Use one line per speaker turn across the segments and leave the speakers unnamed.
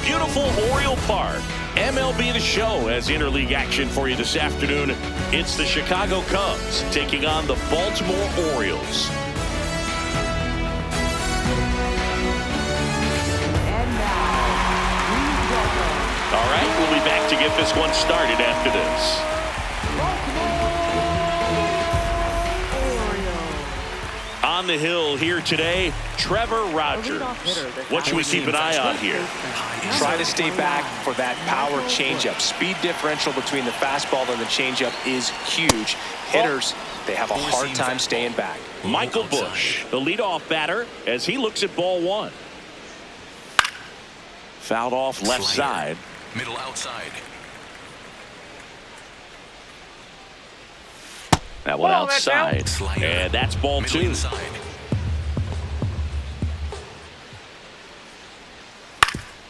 beautiful Oriole Park. MLB The Show has interleague action for you this afternoon. It's the Chicago Cubs taking on the Baltimore Orioles. All right, we'll be back to get this one started after this. On the hill here today, Trevor Rogers. What should we keep an eye on here?
Try to stay back for that power changeup. Speed differential between the fastball and the changeup is huge. Hitters, they have a hard time staying back.
Michael Busch, the leadoff batter, as he looks at ball one. Fouled off left side.
Middle outside.
That one outside. And that's ball two.
Inside.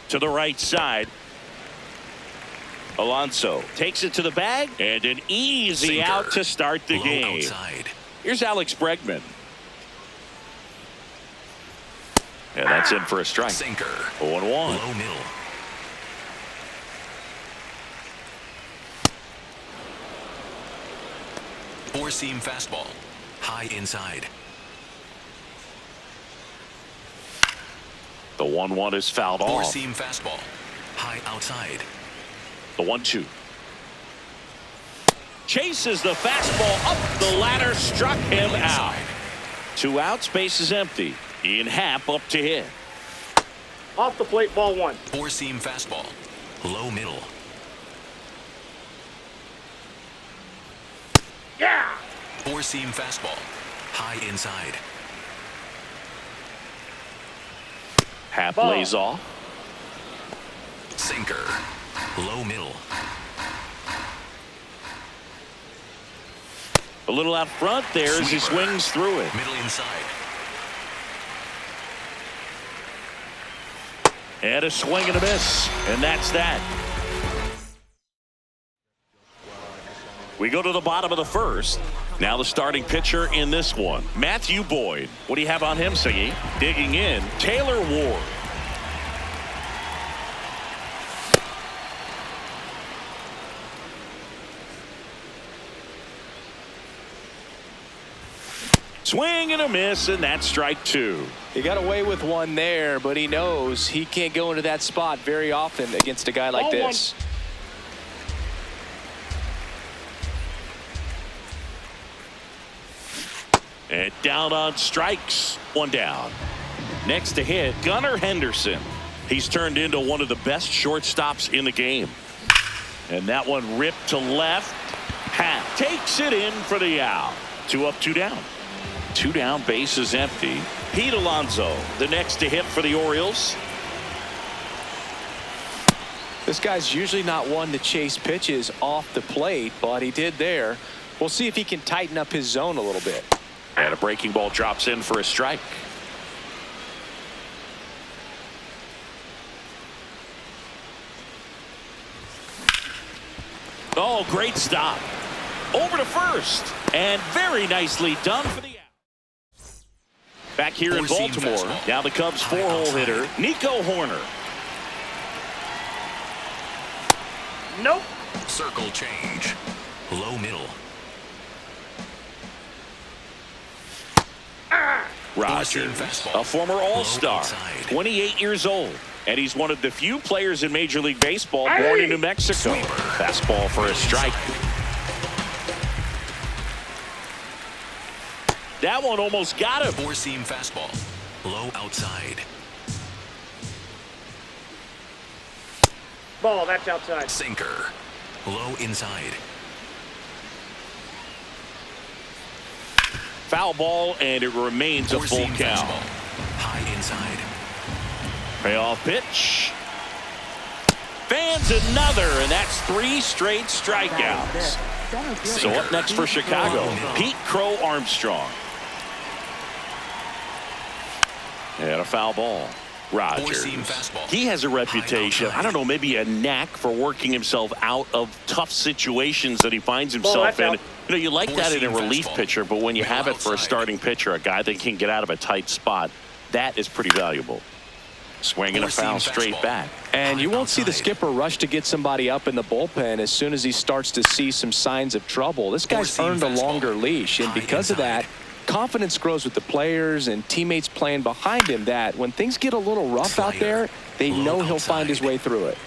To the right side. Alonso takes it to the bag. And an easy
Sinker.
out to start the
Low
game.
outside.
Here's Alex Bregman. And that's in for a strike.
Sinker.
0-1.
Low middle. Four-seam fastball. High inside.
The 1-1 is fouled off.
Four-seam fastball. High outside.
The 1-2. Chases the fastball up the ladder, struck him
Middle
out.
inside.
2 outs, base is empty. Ian Happ up to hit.
Off the plate, ball one.
Four-seam fastball. Low middle.
Yeah!
Four-seam fastball. High inside.
Happ
Ball.
lays off.
Sinker. Low middle.
A little out front there as he
Sweeper.
swings through it.
Middle inside.
And a swing and a miss. And that's that. We go to the bottom of the first. Now the starting pitcher in this one, Matthew Boyd. What do you have on him, Siggy? Digging in, Taylor Ward. Swing and a miss, and that's strike two.
He got away with one there, but he knows he can't go into that spot very often against a guy like
Ball one.
this.
And down on strikes. One down. Next to hit, Gunnar Henderson. He's turned into one of the best shortstops in the game. And that one ripped to left. Happ takes it in for the out. 2 up, 2 down. 2 down, base is empty. Pete Alonso, the next to hit for the Orioles.
This guy's usually not one to chase pitches off the plate, but he did there. We'll see if he can tighten up his zone a little bit.
And a breaking ball drops in for a strike. Oh, great stop. Over to first. And very nicely done for the out. Back here in
Four-seam
Baltimore.
fastball.
Now the Cubs
High
4-hole
outside.
hitter, Nico Horner.
Nope.
Circle change. Low middle.
Rogers,
fastball.
a former All-Star,
Low outside.
28 years old. And he's one of the few players in Major League Baseball born in New Mexico.
Sweeper.
Fastball for a strike. That one almost got him.
Four-seam fastball. Low outside.
Ball, that's outside.
Sinker. Low inside.
Foul ball, and it remains a full
Four-seam
count.
fastball. High inside.
Payoff pitch. Fans another, and that's 3 straight strikeouts. So up next for Chicago, Pete Crow Armstrong. And a foul ball. Rogers.
Four-seam fastball.
He has a reputation,
outside.
I don't know, maybe a knack for working himself out of tough situations that he finds
Ball,
himself
that's
in.
out.
You know, you like that in a
Four-seam
relief
fastball.
pitcher, but when you
Middle
have it for a
outside.
starting pitcher, a guy that can get out of a tight spot, that is pretty valuable. Swinging a foul straight back.
And you won't see the
Outside.
skipper rush to get somebody up in the bullpen as soon as he starts to see some signs of trouble. This guy's
Four-seam
earned a
fastball.
longer leash, and
High
because of that,
inside.
confidence grows with the players and teammates playing behind him that when things get a little rough out there, they
Low
know he'll find his
outside.
way through it.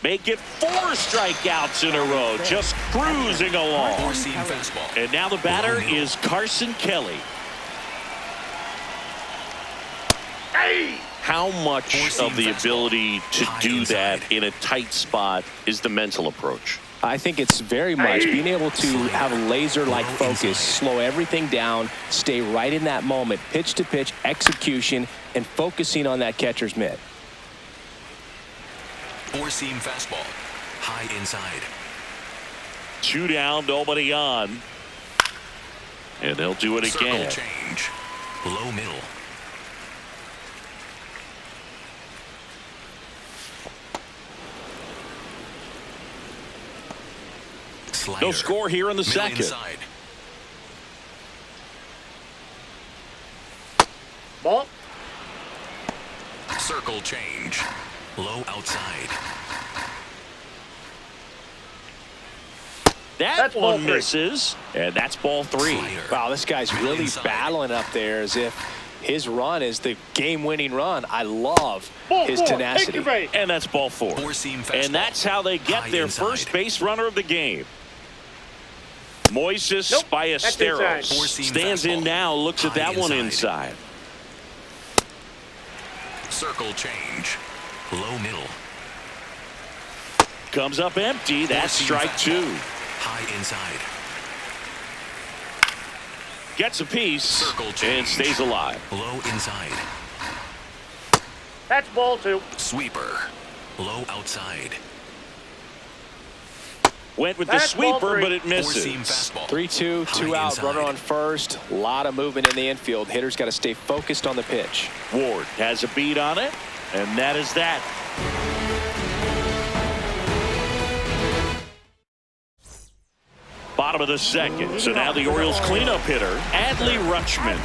Make it 4 strikeouts in a row, just cruising along.
Four-seam fastball.
And now the batter
Low middle.
is Carson Kelly. How much
Four-seam
of the
fastball.
ability to
High
do that
inside.
in a tight spot is the mental approach?
I think it's very much being able to have laser-like
Low
focus,
inside.
slow everything down, stay right in that moment, pitch-to-pitch execution, and focusing on that catcher's mitt.
Four-seam fastball. High inside.
2 down, nobody on. And they'll do it
Circle
again.
change. Low middle. Slider.
No score here in the
Middle
second.
inside.
Ball.
Circle change. Low outside.
That
That's ball
one
3.
misses, and that's ball 3.
Slider.
Wow, this guy's
Middle
really
inside.
battling up there as if his run is the game-winning run. I love
Ball
his
4.
tenacity.
Take your bait.
And that's ball 4.
Four-seam fastball.
And that's how they get
High
their
inside.
first base runner of the game. Moises
Nope, that's
Ballesteros
inside.
Four-seam
stands in
fastball.
now, looks at
High
that one
inside.
inside.
Circle change. Low middle.
Comes up empty. That's
Four-seam
strike
fastball.
2.
High inside.
Gets a piece
Circle
and
change.
stays alive.
Low inside.
That's ball 2.
Sweeper. Low outside.
Went with the
That's ball
sweeper,
3.
but it
Four-seam
misses.
fastball.
3-2, two
High
out,
inside.
runner on first. A lot of movement in the infield. Hitter's got to stay focused on the pitch.
Ward has a beat on it, and that is that. Bottom of the second. So now the Orioles cleanup hitter, Adley Rutschman.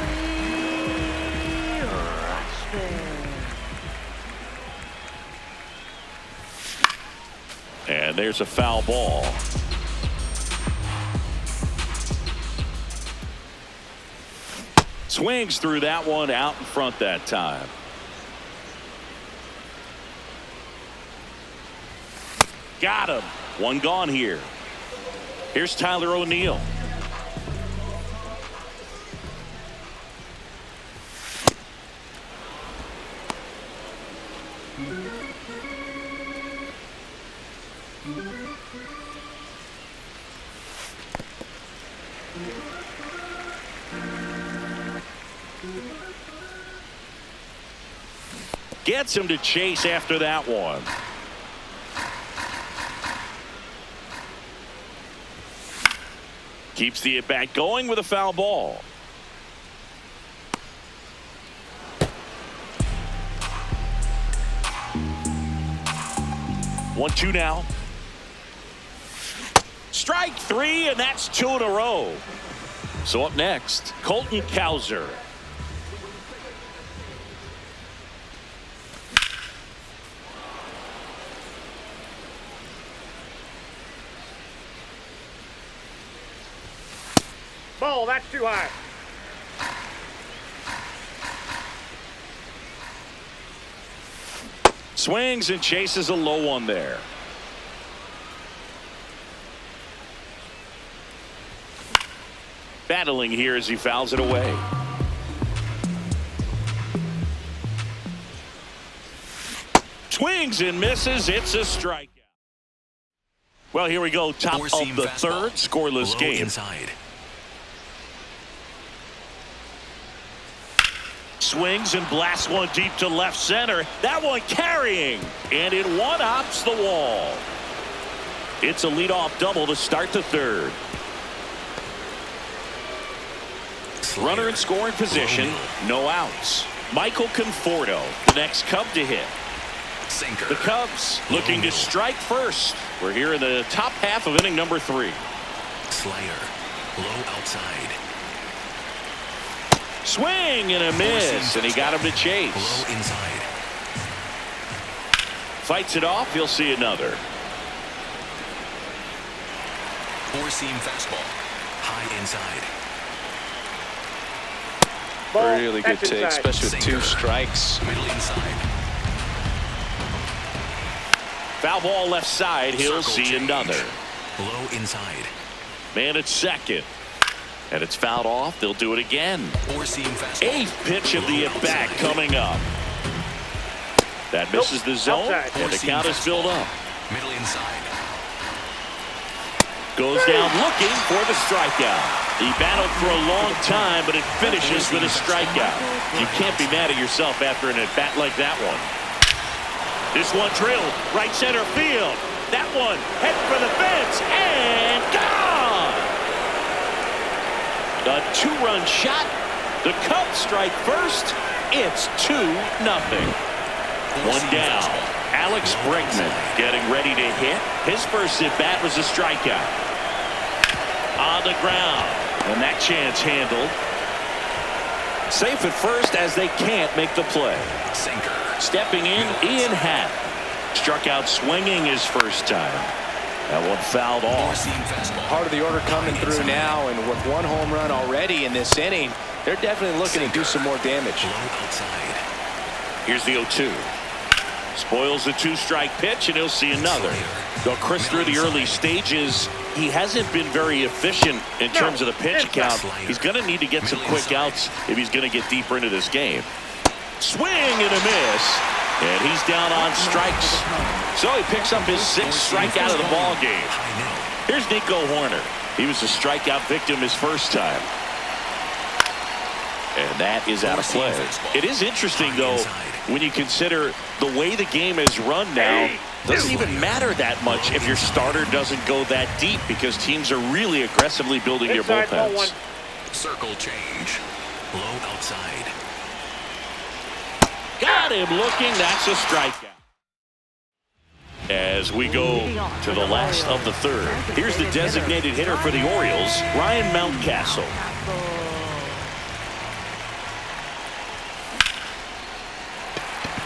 And there's a foul ball. Swings through that one out in front that time. Got him. One gone here. Here's Tyler O'Neill. Gets him to chase after that one. Keeps the at-bat going with a foul ball. One, two now. Strike 3, and that's 2 in a row. So up next, Colton Cowser.
Ball. That's too high.
Swings and chases a low one there. Battling here as he fouls it away. Swings and misses. It's a strikeout. Well, here we go. Top of
Four-seam
the
fastball.
third, scoreless
Low
game.
inside.
Swings and blasts one deep to left center. That one carrying. And it one-hops the wall. It's a leadoff double to start the third.
Slider.
Runner in scoring position. No outs. Michael Conforto, the next Cub to hit.
Sinker.
The Cubs looking to strike first. We're here in the top half of inning number 3.
Slider. Low outside.
Swing and a miss, and he got him to chase.
Low inside.
Fights it off. He'll see another.
Four-seam fastball. High inside.
Ball.
Really good
That's
take,
inside.
especially with 2 strikes.
Middle inside.
Foul ball left side. He'll
Circle
see
change.
another.
Low inside.
Man at second. And it's fouled off. They'll do it again.
Four-seam fastball.
8th pitch of the
Low
at-bat
outside.
coming up. That misses the zone,
Outside.
and the count is filled up.
Middle inside.
Goes down looking for the strikeout. He battled for a long time, but it finishes with a strikeout. You can't be mad at yourself after an at-bat like that one. This one drilled right center field. That one head for the fence and gone. A 2-run shot. The Cubs strike first. It's 2-0. One down. Alex Bregman getting ready to hit. His first at-bat was a strikeout. On the ground. And that chance handled. Safe at first as they can't make the play.
Sinker.
Stepping in, Ian Happ. Struck out swinging his first time. That one fouled off.
Four-seam fastball.
Part of the order coming through now, and with 1 home run already in this inning, they're definitely looking to do some more damage.
Low outside.
Here's the 0-2. Spoils the 2-strike pitch, and he'll see another. Though Chris, through the early stages, he hasn't been very efficient in terms of the pitch count. He's going to need to get some quick outs if he's going to get deeper into this game. Swing and a miss, and he's down on strikes. So he picks up his 6th strikeout of the ball game. Here's Nico Horner. He was a strikeout victim his first time. And that is out of play. It is interesting, though, when you consider the way the game is run now. Doesn't even matter that much if your starter doesn't go that deep, because teams are really aggressively building their
Inside, ball
bullpens.
1.
Circle change. Low outside.
Got him looking. That's a strikeout. As we go to the last of the 3rd, here's the designated hitter for the Orioles, Ryan Mountcastle.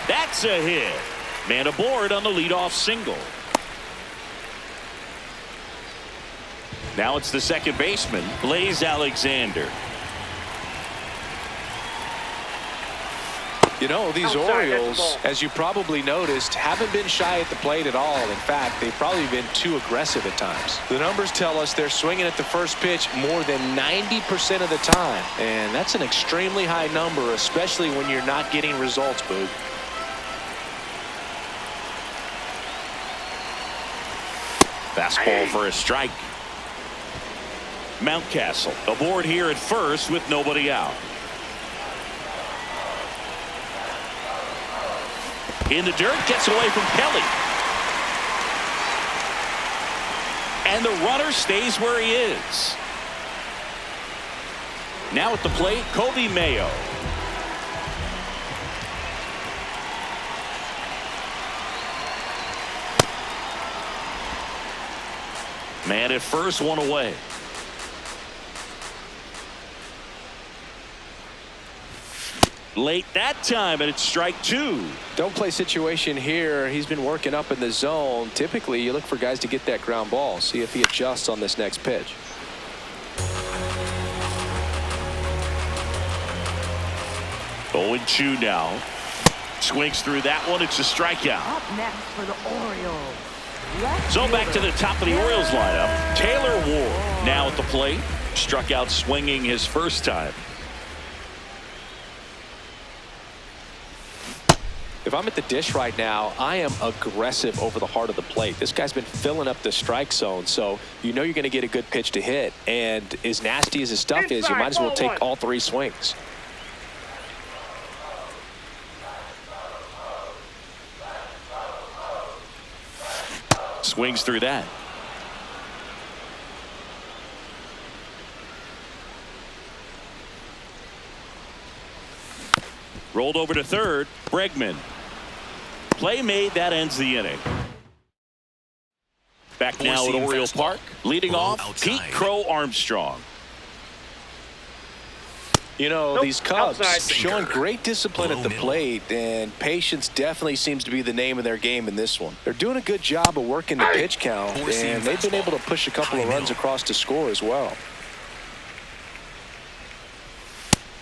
That's a hit. Man aboard on the leadoff single. Now it's the second baseman, Blaze Alexander.
You know, these
Outside,
Orioles,
that's the ball.
as you probably noticed, haven't been shy at the plate at all. In fact, they've probably been too aggressive at times. The numbers tell us they're swinging at the first pitch more than 90% of the time. And that's an extremely high number, especially when you're not getting results, Boog.
Fastball for a strike. Mountcastle aboard here at first with nobody out. In the dirt, gets away from Kelly. And the runner stays where he is. Now at the plate, Kobe Mayo. Man at first, one away. Late that time, and it's strike 2.
Don't play situation here. He's been working up in the zone. Typically, you look for guys to get that ground ball. See if he adjusts on this next pitch.
Oh, 0-2 now. Swings through that one. It's a strikeout.
Up next for the Orioles.
So back to the top of the Orioles lineup. Taylor Ward now at the plate. Struck out swinging his first time.
If I'm at the dish right now, I am aggressive over the heart of the plate. This guy's been filling up the strike zone, so you know you're going to get a good pitch to hit. And as nasty as his stuff is, you might as well take all 3 swings.
Swings through that. Rolled over to third. Bregman. Play made. That ends the inning. Back now at Oriole Park. Leading off, Pete Crow Armstrong.
You know,
Nope,
these Cubs
outside.
showing great discipline at the
Low
plate, and patience definitely seems to be the name of their game in this one. They're doing a good job of working the pitch count, and they've been able to push a couple of runs across to score as well.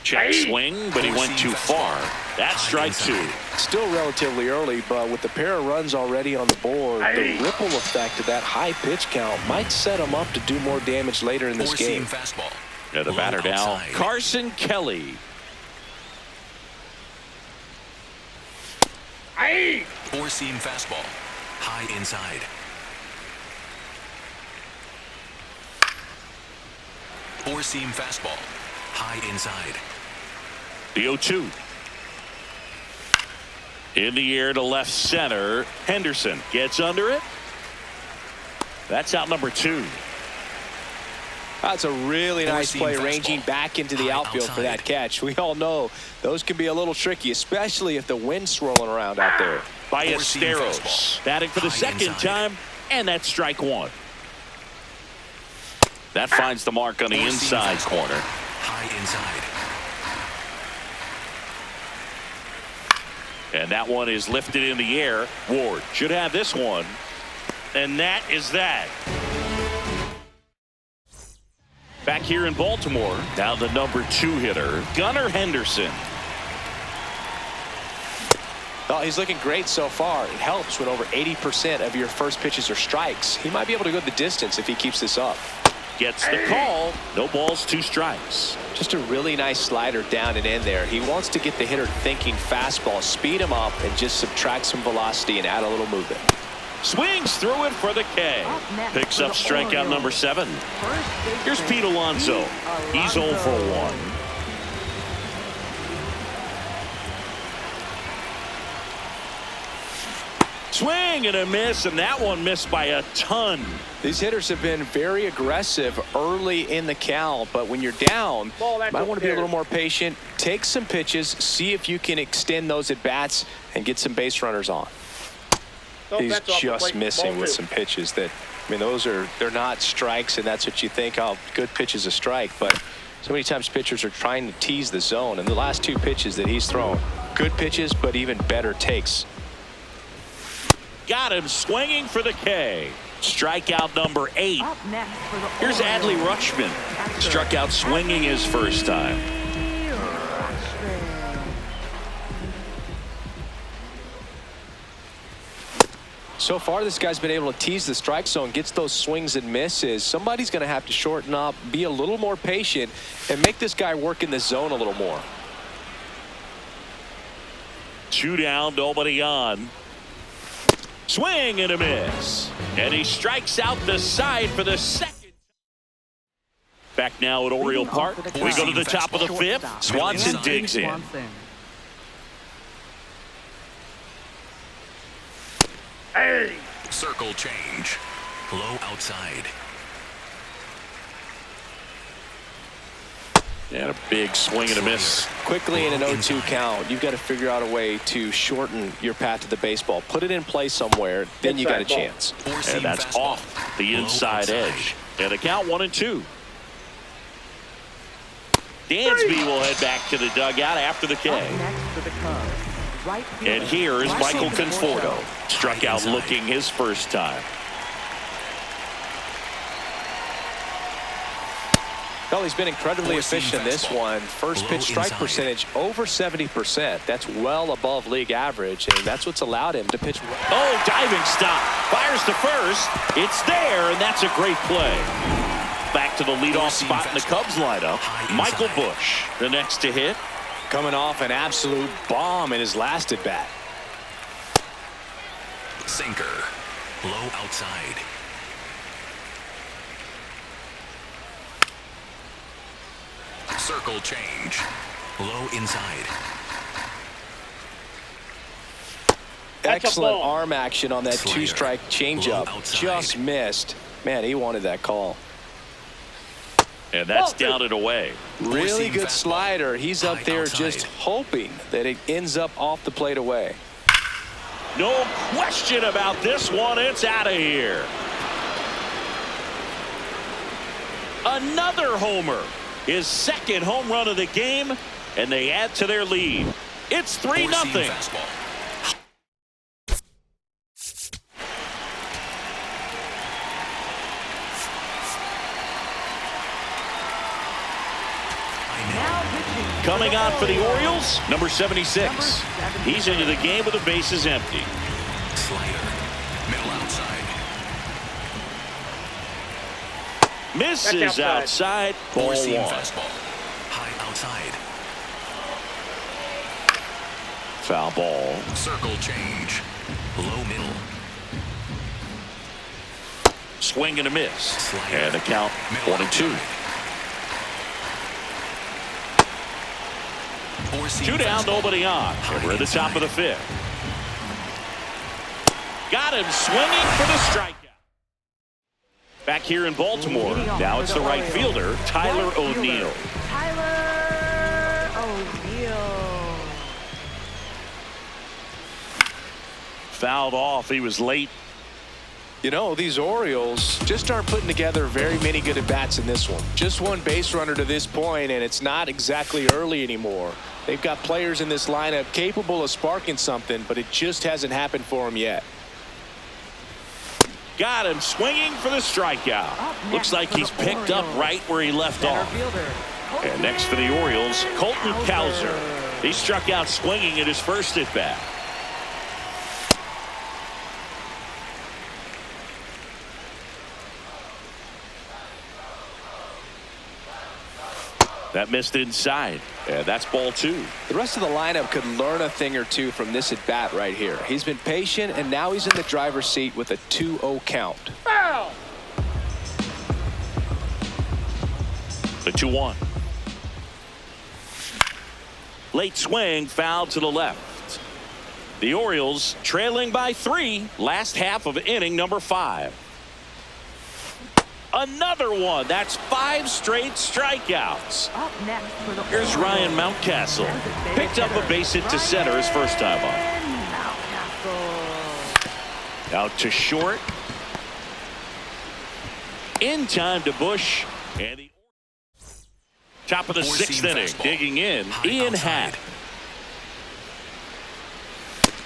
Check swing, but he went too far. That's strike two.
Still relatively early, but with the pair of runs already on the board, the ripple effect of that high pitch count might set them up to do more damage later in this game.
Fastball.
Yeah, the batter now, Carson Kelly.
Four-seam fastball. High inside. Four-seam fastball. High inside.
The 0-2. In the air to left center. Henderson gets under it. That's out number 2.
That's a really nice play, ranging back into the outfield for that catch. We all know those can be a little tricky, especially if the wind's swirling around out there.
Ballesteros batting for the second time, and that's strike one. That finds the mark on the inside corner.
High inside.
And that one is lifted in the air. Ward should have this one. And that is that. Back here in Baltimore, now the number 2 hitter, Gunnar Henderson.
Oh, he's looking great so far. It helps when over 80% of your first pitches are strikes. He might be able to go the distance if he keeps this up.
Gets the call. No balls, 2 strikes.
Just a really nice slider down and in there. He wants to get the hitter thinking fastball, speed him up, and just subtract some velocity and add a little movement.
Swings through it for the K. Picks up strikeout number 7. Here's Pete Alonso. He's 0 for 1. Swing and a miss, and that one missed by a ton.
These hitters have been very aggressive early in the count, but when you're down, you might want to be a little more patient. Take some pitches, see if you can extend those at bats and get some base runners on. He's just missing with some pitches that, I mean, they're not strikes, and that's what you think, oh, good pitch is a strike, but so many times pitchers are trying to tease the zone, and the last 2 pitches that he's thrown, good pitches, but even better takes.
Got him swinging for the K. Strikeout number 8. Here's Adley Rutschman. Struck out swinging his first time.
So far, this guy's been able to tease the strike zone, gets those swings and misses. Somebody's going to have to shorten up, be a little more patient, and make this guy work in the zone a little more.
2 down, nobody on. Swing and a miss. And he strikes out the side for the second. Back now at Oriole Park. We go to the top of the 5th. Swanson digs in.
Circle change. Low outside.
And a big swing and a miss.
Quickly in an 0-2 count, you've got to figure out a way to shorten your path to the baseball. Put it in play somewhere, then you got a chance.
And that's off the inside edge. And a count 1-2. Dansby will head back to the dugout after the K. And here is Michael Conforto. Struck out looking his first time.
Well, he's been incredibly efficient in this one. First pitch strike percentage over 70%. That's well above league average, and that's what's allowed him to pitch.
Oh, diving stop. Fires to first. It's there, and that's a great play. Back to the leadoff spot in the Cubs lineup. Michael Busch, the next to hit.
Coming off an absolute bomb in his last at bat.
Sinker. Low outside. Circle change. Low inside.
Excellent arm action on that 2-strike changeup. Just missed. Man, he wanted that call.
And that's down and away.
Really good slider. He's up there just hoping that it ends up off the plate away.
No question about this one. It's out of here. Another homer. his second home run of the game, and they add to their lead. It's 3-0.
Fastball.
Coming on for the Orioles, number 76. He's into the game with the bases empty.
Slider. Middle outside.
Misses outside. Ball one.
Fastball. High outside.
Foul ball.
Circle change. Low middle.
Swing and a miss.
Slider.
And the count 1-2. 2 down, nobody on. And we're at the top of the 5th. Got him swinging for the strikeout. Back here in Baltimore, now it's the right fielder, Tyler O'Neill.
Tyler O'Neill.
Fouled off. He was late.
You know, these Orioles just aren't putting together very many good at-bats in this one. Just one base runner to this point, and it's not exactly early anymore. They've got players in this lineup capable of sparking something, but it just hasn't happened for them yet.
Got him swinging for the strikeout. Looks like he's picked up right where he left off. And next for the Orioles, Colton Cowser. He struck out swinging at his first at-bat. That missed inside. And that's ball 2.
The rest of the lineup could learn a thing or two from this at-bat right here. He's been patient, and now he's in the driver's seat with a 2-0 count.
Foul!
The 2-1. Late swing, foul to the left. The Orioles trailing by 3, last half of inning number 5. Another one. That's 5 straight strikeouts.
Up next for the
Here's
Orioles.
Ryan Mountcastle. Picked up a base hit to center his first time up.
Mountcastle.
Out to short. In time to Bush. And the top of the 6th inning. Digging in, Ian Happ.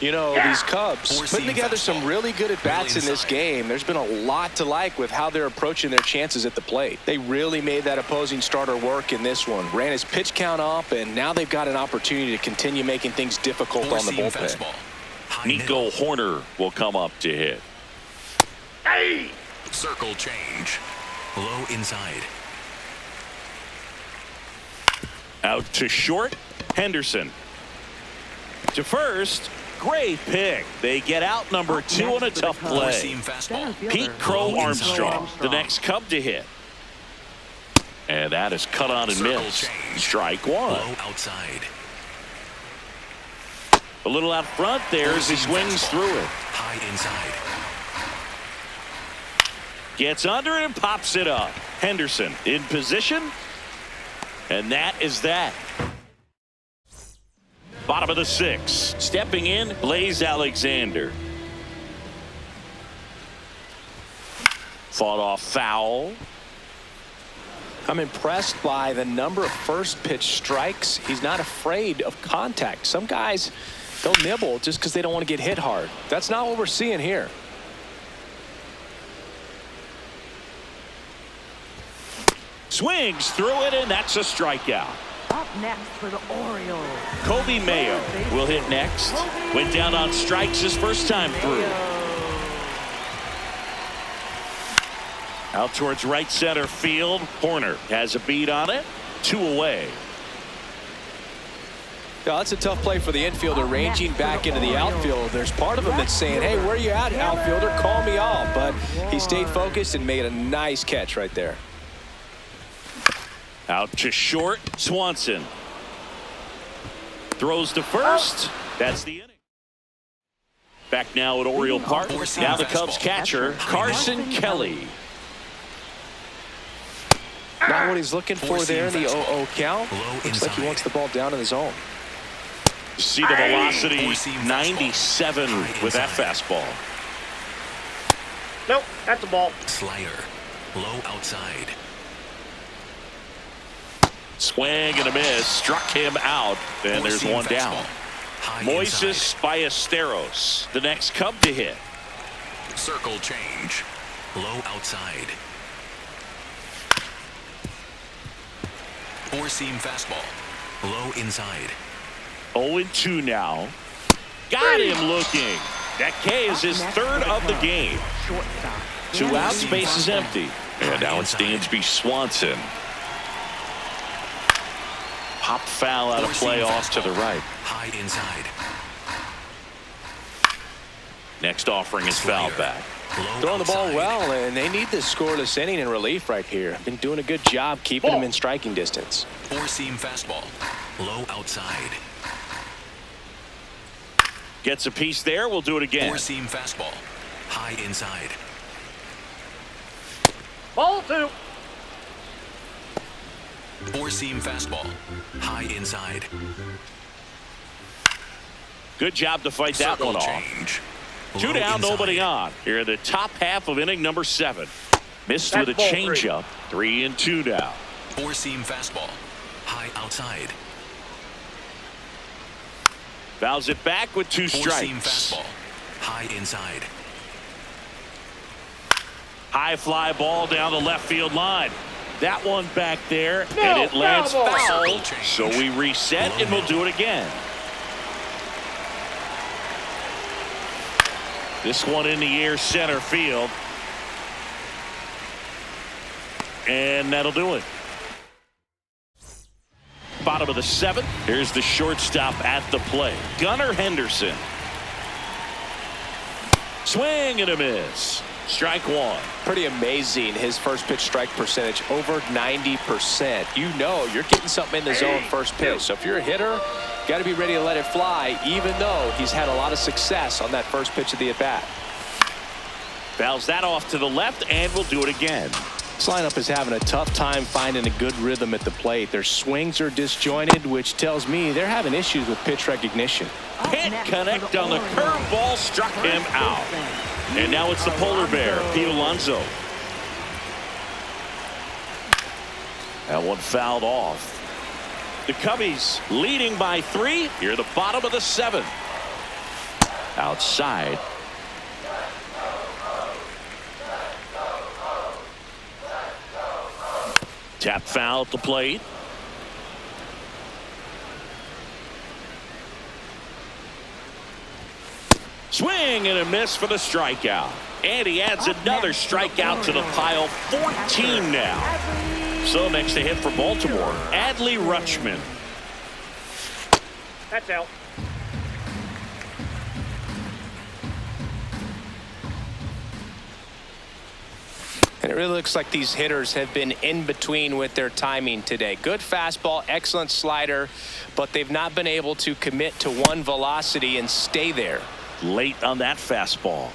You know, these Cubs putting together some really good at-bats in this game. There's been a lot to like with how they're approaching their chances at the plate. They really made that opposing starter work in this one. Ran his pitch count up, and now they've got an opportunity to continue making things difficult on the bullpen.
Nico Horner will come up to hit.
Hey!
Circle change. Low inside.
Out to short, Henderson. To first. Great pick. They get out number 2 on a tough play. Pete Crow Armstrong, the next Cub to hit. And that is cut on and missed. Strike 1.
Low outside.
A little out front there as he swings through it.
High inside.
Gets under it and pops it up. Henderson in position. And that is that. Bottom of the 6th. Stepping in, Blaze Alexander. Fought off foul.
I'm impressed by the number of first pitch strikes. He's not afraid of contact. Some guys, they'll nibble just because they don't want to get hit hard. That's not what we're seeing here.
Swings through it, and that's a strikeout.
Up next for the Orioles.
Kobe Mayo will hit next. Went down on strikes his first time through. Out towards right center field. Horner has a beat on it. 2 away.
Yeah, that's a tough play for the infielder, ranging back into the outfield. There's part of him that's saying, hey, where you at, outfielder? Call me off. But he stayed focused and made a nice catch right there.
Out to short, Swanson. Throws to first. That's the inning. Back now at Oriole Park. Now the Cubs catcher, Carson Kelly.
Not what he's looking for there in the 0-0 count. Looks like he wants the ball down in the zone.
See the velocity, 97 with that fastball.
Nope, that's a ball.
Slider. Low outside.
Swing and a miss. Struck him out. And there's one down. Moises Ballesteros, the next Cub to hit.
Circle change. Low outside. Four-seam fastball. Low inside.
0-2 now. Got him looking. That K is his third of the game.
Shortstop.
2 outs, base is empty. And now it's Dansby Swanson. Pop foul out of play off to the right.
High inside.
Next offering is fouled back.
Throwing the ball well, and they need this scoreless inning in relief right here. Been doing a good job keeping him in striking distance.
Four-seam fastball. Low outside.
Gets a piece there. We'll do it again.
Four-seam fastball. High inside.
Ball 2.
Four-seam fastball. High inside.
Good job to fight that one off.
Change.
2 down, nobody on. Here in the top half of inning number 7. Missed with a changeup. 3-2 now.
Four-seam fastball. High outside.
Fouls it back with 2
Four-seam
strikes.
fastball. High inside.
High fly ball down the left field line. That one back there, and it lands foul. So we reset, and we'll do it again. This one in the air, center field. And that'll do it. Bottom of the 7th. Here's the shortstop at the plate. Gunnar Henderson. Swing and a miss. Strike 1.
Pretty amazing. His first pitch strike percentage over 90%. You know you're getting something in the zone first pitch. So if you're a hitter, got to be ready to let it fly, even though he's had a lot of success on that first pitch of the at-bat.
Fouls that off to the left, and we'll do it again.
This lineup is having a tough time finding a good rhythm at the plate. Their swings are disjointed, which tells me they're having issues with pitch recognition.
Can't connect on the curveball, struck him out. And now it's the polar bear, Pete Alonso. That one fouled off. The Cubbies leading by 3 here at the bottom of the 7th. Outside. Tap foul at the plate. Swing and a miss for the strikeout. And he adds another strikeout to the pile. 14 now. So next to hit for Baltimore, Adley Rutschman.
That's out.
And it really looks like these hitters have been in between with their timing today. Good fastball, excellent slider, but they've not been able to commit to one velocity and stay there.
Late on that fastball.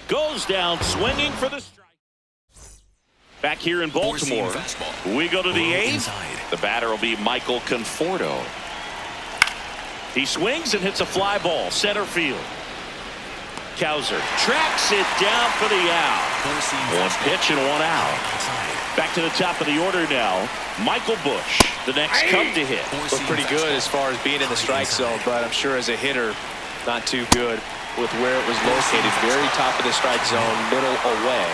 Goes down swinging for the strike. Back here in Baltimore, we go to the 8th. The batter will be Michael Conforto. He swings and hits a fly ball center field. Kauser tracks it down for the out. One pitch and 1 out. Back to the top of the order now. Michael Busch, the next Cub to hit.
Looked pretty good as far as being in the strike zone, but I'm sure as a hitter, not too good with where it was located. Very top of the strike zone, middle away.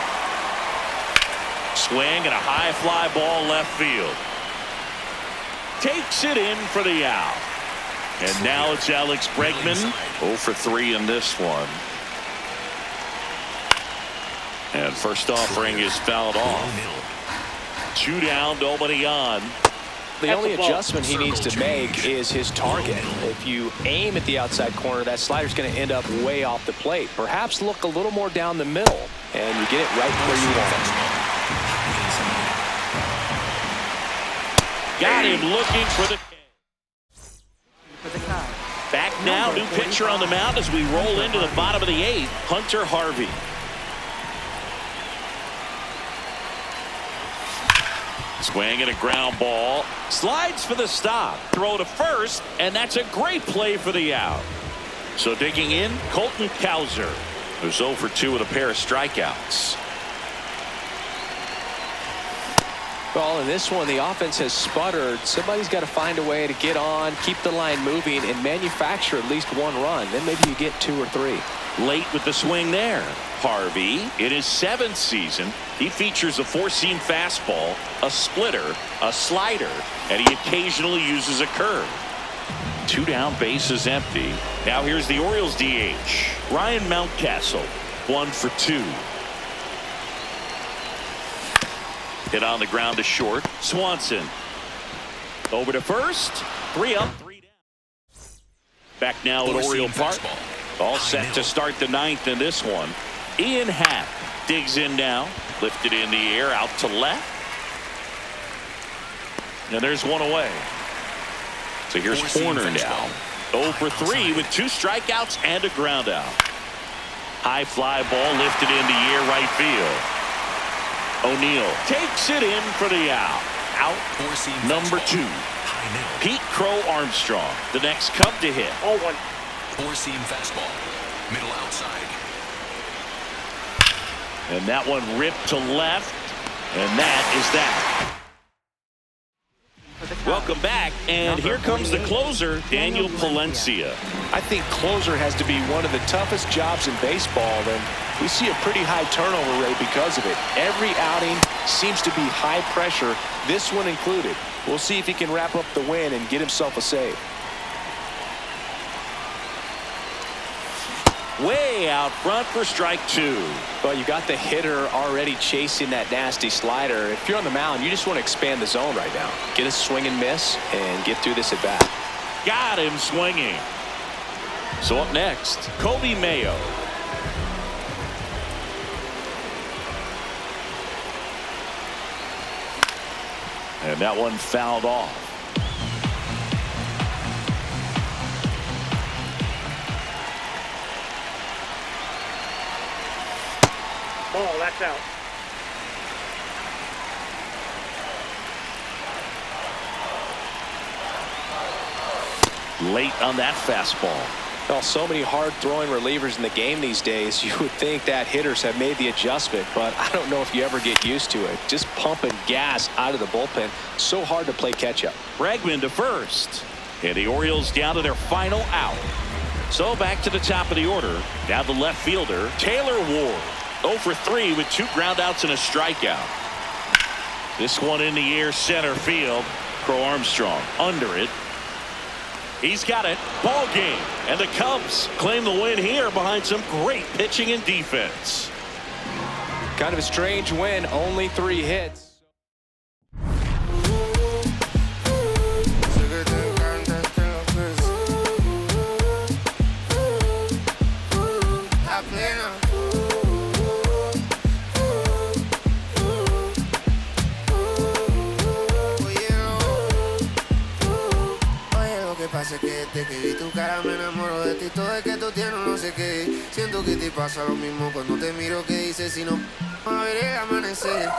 Swing and a high fly ball left field. Takes it in for the out. And now it's Alex Bregman. 0 for 3 in this one. And first offering is fouled off. 2 down, nobody on.
The only adjustment he needs to make is his target. If you aim at the outside corner, that slider's going to end up way off the plate. Perhaps look a little more down the middle, and you get it right where you want it.
Got him looking for the
Cubs.
back now. New pitcher on the mound as we roll into the bottom of the 8th. Hunter Harvey. Swing and a ground ball. Slides for the stop. Throw to first, and that's a great play for the out. So digging in, Colton Kauser, who's 0 for 2 with a pair of strikeouts.
Well, in this one, the offense has sputtered. Somebody's got to find a way to get on, keep the line moving, and manufacture at least one run. Then maybe you get 2 or 3.
Late with the swing there. Harvey, in his 7th season, he features a 4-seam fastball, a splitter, a slider, and he occasionally uses a curve. 2 down, bases empty. Now here's the Orioles DH, Ryan Mountcastle, 1 for 2. Hit on the ground to short. Swanson over to first. 3 up, 3 down. Back now at Oriole Park. All set to start the 9th in this one. Ian Happ digs in now. Lifted in the air out to left. And there's one away. So here's Horner now. 0 for 3 with 2 strikeouts and a ground out. High fly ball lifted in the air right field. O'Neill takes it in for the out. Out number 2. Pete Crow Armstrong, the next Cub to hit.
0-1.
4-seam fastball. Middle outside.
And that one ripped to left. And that is that. Welcome back, and here comes the closer, Daniel Palencia.
I think closer has to be one of the toughest jobs in baseball, and we see a pretty high turnover rate because of it. Every outing seems to be high pressure, this one included. We'll see if he can wrap up the win and get himself a save.
Way out front for strike 2.
Well, you got the hitter already chasing that nasty slider. If you're on the mound, you just want to expand the zone right now. Get a swing and miss and get through this at bat.
Got him swinging. So up next, Kobe Mayo. And that one fouled off.
Ball, that's out.
Late on that fastball.
Well, so many hard-throwing relievers in the game these days, you would think that hitters have made the adjustment, but I don't know if you ever get used to it. Just pumping gas out of the bullpen. So hard to play catch-up.
Bregman to first. And the Orioles down to their final out. So back to the top of the order. Now the left fielder, Taylor Ward. 0 for 3 with 2 groundouts and a strikeout. This one in the air center field. Crow Armstrong under it. He's got it. Ball game. And the Cubs claim the win here behind some great pitching and defense.
Kind of a strange win. Only 3 hits.
Pasa que desde que vi tu cara me enamoro de ti. Todo es que tú tienes no sé qué. Siento que te pasa lo mismo cuando te miro. Que dices si no a ver el amanecer.